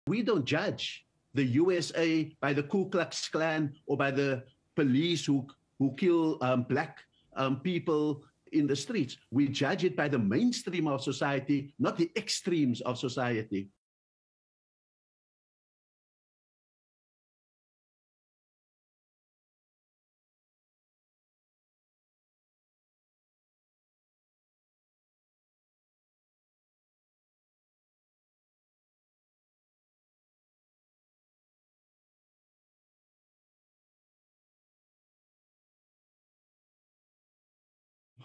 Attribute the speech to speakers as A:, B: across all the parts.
A: We don't judge the USA by the Ku Klux Klan or by the police who kill black people in the streets. We judge it by the mainstream of society, not the extremes of society.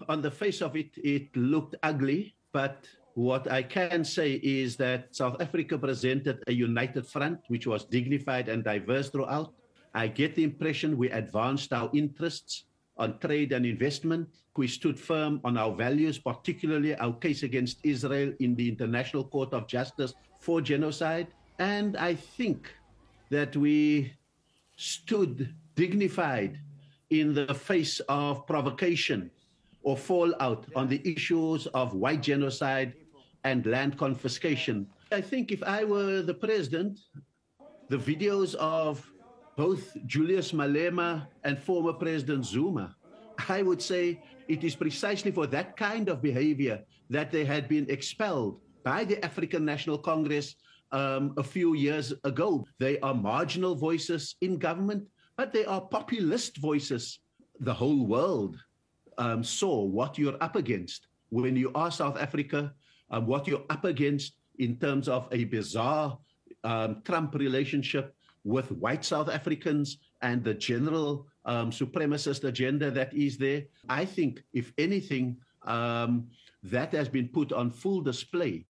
A: On the face of it, it looked ugly, but what I can say is that South Africa presented a united front, which was dignified and diverse throughout. I get the impression we advanced our interests on trade and investment. We stood firm on our values, particularly our case against Israel in the International Court of Justice for genocide. And I think that we stood dignified in the face of provocation or fallout on the issues of white genocide and land confiscation. I think if I were the president, the videos of both Julius Malema and former President Zuma, I would say it is precisely for that kind of behavior that they had been expelled by the African National Congress a few years ago. They are marginal voices in government, but they are populist voices. The whole world saw what you're up against when you are South Africa, what you're up against in terms of a bizarre Trump relationship with white South Africans and the general supremacist agenda that is there. I think, if anything, that has been put on full display